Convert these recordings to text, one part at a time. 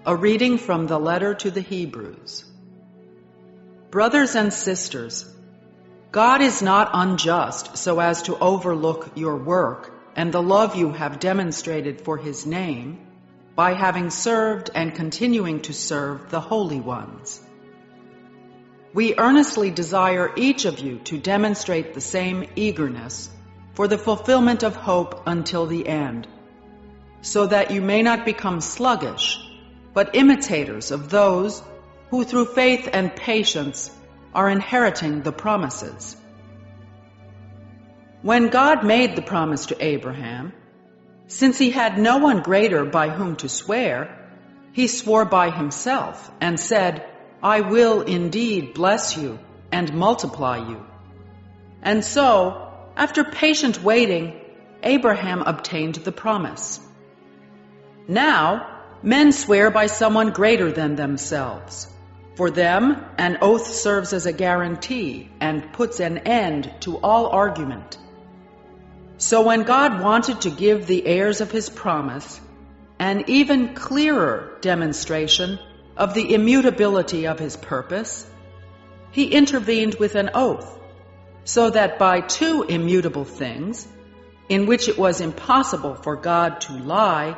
A reading from the letter to the Hebrews. Brothers and sisters, God is not unjust so as to overlook your work and the love you have demonstrated for His name by having served and continuing to serve the holy ones. We earnestly desire each of you to demonstrate the same eagerness for the fulfillment of hope until the end, so that you may not become sluggish, but imitators of those who through faith and patience are inheriting the promises. When God made the promise to Abraham, since he had no one greater by whom to swear, he swore by himself and said, I will indeed bless you and multiply you. And so, after patient waiting, Abraham obtained the promise. Now, men swear by someone greater than themselves. For them, an oath serves as a guarantee and puts an end to all argument. So when God wanted to give the heirs of His promise an even clearer demonstration of the immutability of His purpose, He intervened with an oath, so that by two immutable things, in which it was impossible for God to lie,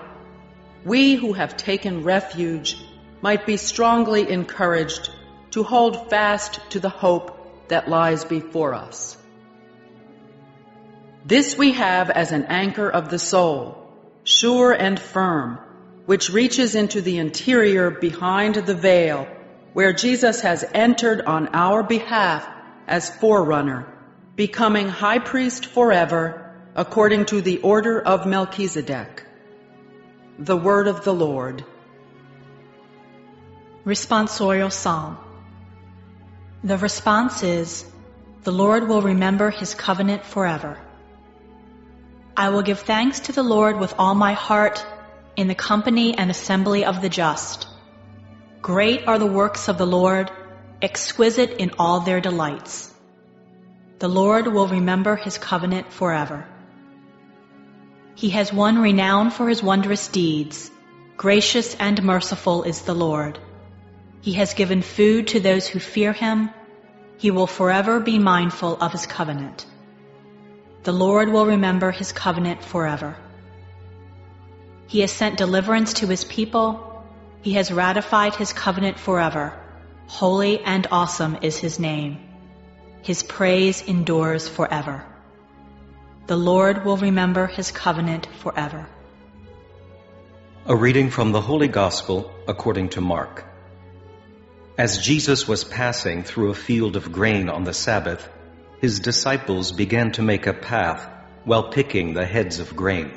we who have taken refuge might be strongly encouraged to hold fast to the hope that lies before us. This we have as an anchor of the soul, sure and firm, which reaches into the interior behind the veil, where Jesus has entered on our behalf as forerunner, becoming high priest forever, according to the order of Melchizedek. The word of the Lord. Responsorial Psalm. The response is, the Lord will remember His covenant forever. I will give thanks to the Lord with all my heart in the company and assembly of the just. Great are the works of the Lord, exquisite in all their delights. The Lord will remember His covenant forever. He has won renown for His wondrous deeds. Gracious and merciful is the Lord. He has given food to those who fear Him. He will forever be mindful of His covenant. The Lord will remember His covenant forever. He has sent deliverance to His people. He has ratified His covenant forever. Holy and awesome is His name. His praise endures forever. The Lord will remember His covenant forever. A reading from the Holy Gospel according to Mark. As Jesus was passing through a field of grain on the Sabbath, His disciples began to make a path while picking the heads of grain.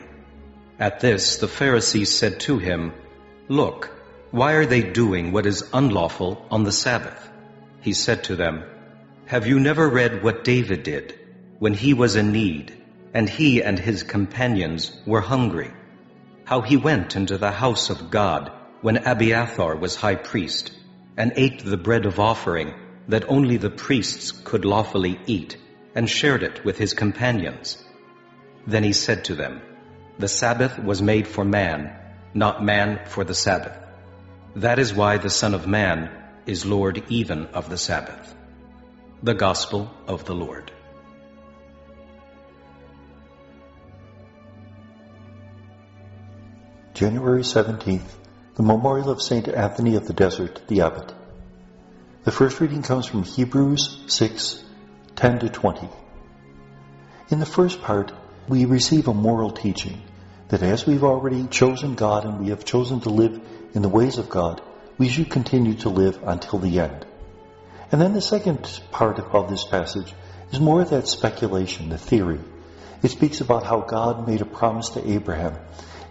At this, the Pharisees said to Him, Look, why are they doing what is unlawful on the Sabbath? He said to them, Have you never read what David did when he was in need, and he and his companions were hungry? How he went into the house of God when Abiathar was high priest, and ate the bread of offering that only the priests could lawfully eat, and shared it with his companions. Then he said to them, The Sabbath was made for man, not man for the Sabbath. That is why the Son of Man is Lord even of the Sabbath. The Gospel of the Lord. January 17th, the memorial of St. Anthony of the Desert, the Abbot. The first reading comes from Hebrews 6:10-20. In the first part, we receive a moral teaching that as we've already chosen God and we have chosen to live in the ways of God, we should continue to live until the end. And then the second part of this passage is more of that speculation, the theory. It speaks about how God made a promise to Abraham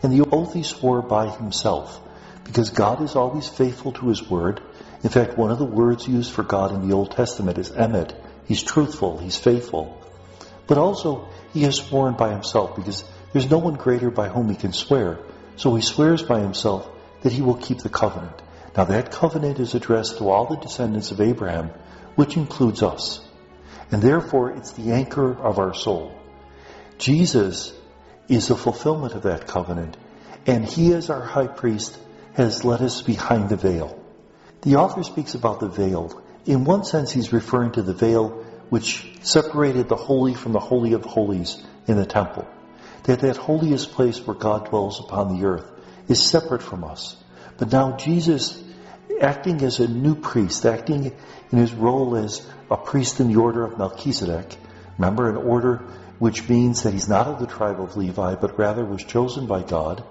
and the oath he swore by himself, because God is always faithful to His word. In fact, one of the words used for God in the Old Testament is emet. He's truthful, He's faithful. But also, He has sworn by Himself, because there's no one greater by whom He can swear. So He swears by Himself that He will keep the covenant. Now that covenant is addressed to all the descendants of Abraham, which includes us. And therefore, it's the anchor of our soul. Jesus is the fulfillment of that covenant, and He as our high priest has led us behind the veil. The author speaks about the veil. In one sense, he's referring to the veil which separated the holy from the holy of holies in the temple. That holiest place where God dwells upon the earth is separate from us. But now Jesus, acting as a new priest, acting in his role as a priest in the order of Melchizedek, remember, an order which means that he's not of the tribe of Levi, but rather was chosen by God.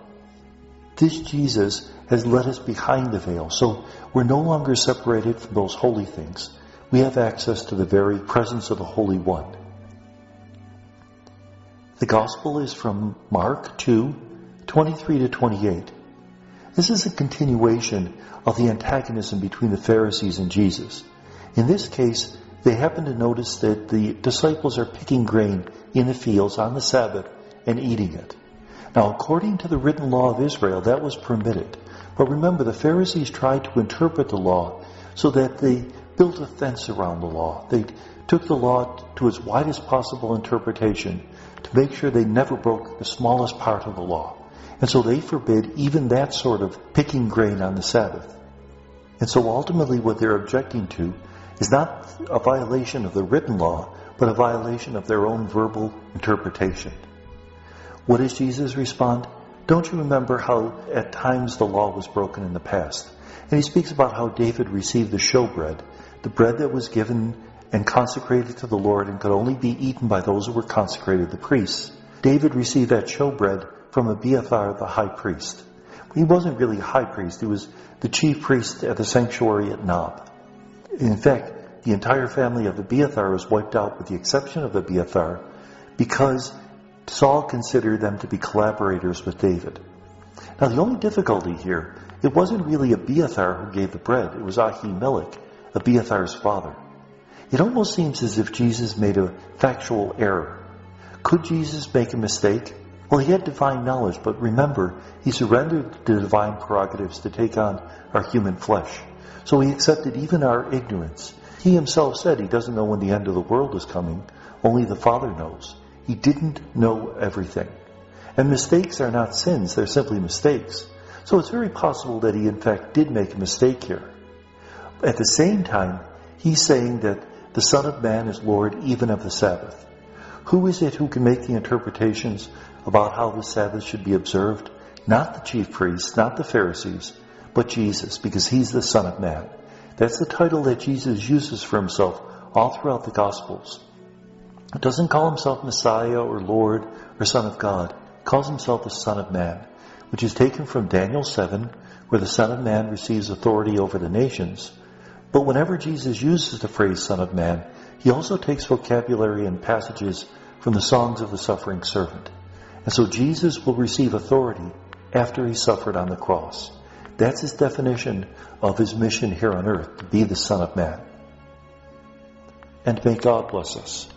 This Jesus has led us behind the veil, so we're no longer separated from those holy things. We have access to the very presence of the Holy One. The Gospel is from Mark 2, 23 to 28. This is a continuation of the antagonism between the Pharisees and Jesus. In this case, they happen to notice that the disciples are picking grain in the fields on the Sabbath and eating it. Now, according to the written law of Israel, that was permitted. But remember, the Pharisees tried to interpret the law so that they built a fence around the law. They took the law to its widest possible interpretation to make sure they never broke the smallest part of the law. And so they forbid even that sort of picking grain on the Sabbath. And so ultimately what they're objecting to is not a violation of the written law, but a violation of their own verbal interpretation. What does Jesus respond? Don't you remember how at times the law was broken in the past? And he speaks about how David received the showbread, the bread that was given and consecrated to the Lord and could only be eaten by those who were consecrated, the priests. David received that showbread from Abiathar, the high priest. He wasn't really a high priest. He was the chief priest at the sanctuary at Nob. In fact, the entire family of Abiathar was wiped out with the exception of Abiathar because Saul considered them to be collaborators with David. Now, the only difficulty here, it wasn't really Abiathar who gave the bread. It was Ahimelech, Abiathar's father. It almost seems as if Jesus made a factual error. Could Jesus make a mistake? Well, he had divine knowledge, but remember, he surrendered the divine prerogatives to take on our human flesh. So he accepted even our ignorance. He himself said he doesn't know when the end of the world is coming. Only the Father knows. He didn't know everything. And mistakes are not sins, they're simply mistakes. So it's very possible that he in fact did make a mistake here. At the same time, he's saying that the Son of Man is Lord even of the Sabbath. Who is it who can make the interpretations about how the Sabbath should be observed? Not the chief priests, not the Pharisees, but Jesus, because he's the Son of Man. That's the title that Jesus uses for himself all throughout the Gospels. He doesn't call himself Messiah or Lord or Son of God. He calls himself the Son of Man, which is taken from Daniel 7, where the Son of Man receives authority over the nations. But whenever Jesus uses the phrase Son of Man, he also takes vocabulary and passages from the songs of the suffering servant. And so Jesus will receive authority after he suffered on the cross. That's his definition of his mission here on earth, to be the Son of Man. And may God bless us.